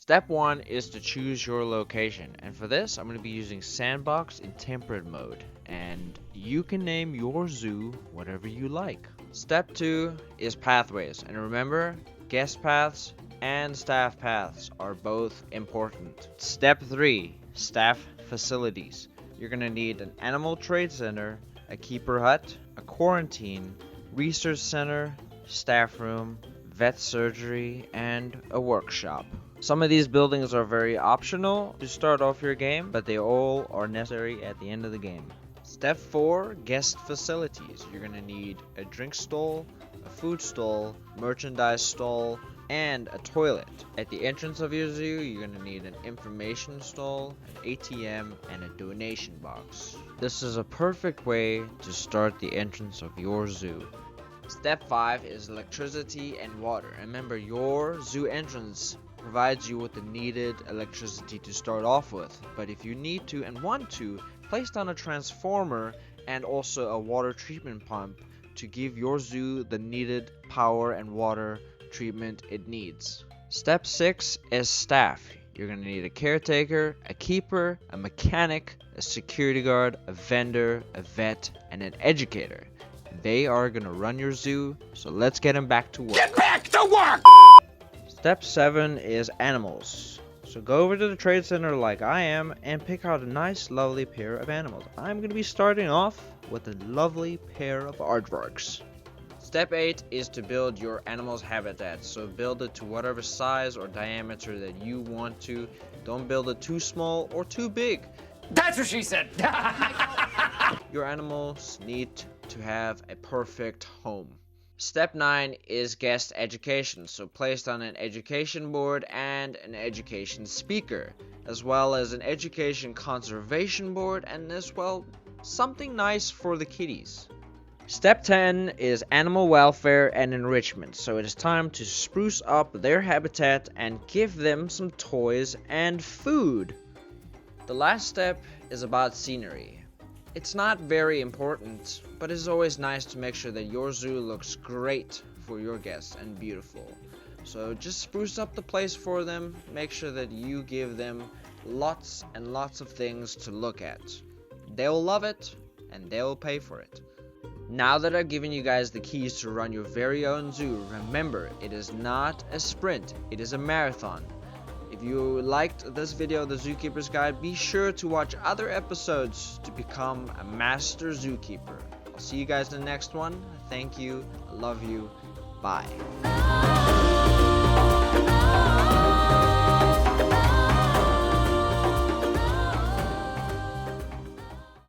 Step 1 is to choose your location, and for this I'm going to be using sandbox in temperate mode, and you can name your zoo whatever you like. Step 2 is pathways, and remember, guest paths and staff paths are both important. Step 3, staff facilities. You're going to need an animal trade center, a keeper hut, a quarantine, research center, staff room, vet surgery, and a workshop. Some of these buildings are very optional to start off your game, but they all are necessary at the end of the game. Step 4, guest facilities. You're going to need a drink stall, a food stall, merchandise stall, and a toilet. At the entrance of your zoo, you're going to need an information stall, an ATM, and a donation box. This is a perfect way to start the entrance of your zoo. Step 5 is electricity and water. Remember, your zoo entrance provides you with the needed electricity to start off with, but if you need to and want to, place down a transformer and also a water treatment pump to give your zoo the needed power and water treatment it needs. Step 6 is staff. You're going to need a caretaker, a keeper, a mechanic, a security guard, a vendor, a vet, and an educator. They are going to run your zoo, so let's get them back to work. Get back to work! Step 7 is animals. So go over to the trade center like I am and pick out a nice lovely pair of animals. I'm going to be starting off with a lovely pair of aardvarks. Step 8 is to build your animal's habitat. So build it to whatever size or diameter that you want to. Don't build it too small or too big. That's what she said! Your animals need to have a perfect home. Step 9 is guest education, so place on an education board and an education speaker, as well as an education conservation board, and as well, something nice for the kitties. Step 10 is animal welfare and enrichment, so it is time to spruce up their habitat and give them some toys and food. The last step is about scenery. It's not very important, but it's always nice to make sure that your zoo looks great for your guests and beautiful. So just spruce up the place for them, make sure that you give them lots and lots of things to look at. They'll love it, and they'll pay for it. Now that I've given you guys the keys to run your very own zoo, remember, it is not a sprint, it is a marathon. If you liked this video, The Zookeeper's Guide, be sure to watch other episodes to become a master zookeeper. I'll see you guys in the next one. Thank you. I love you. Bye.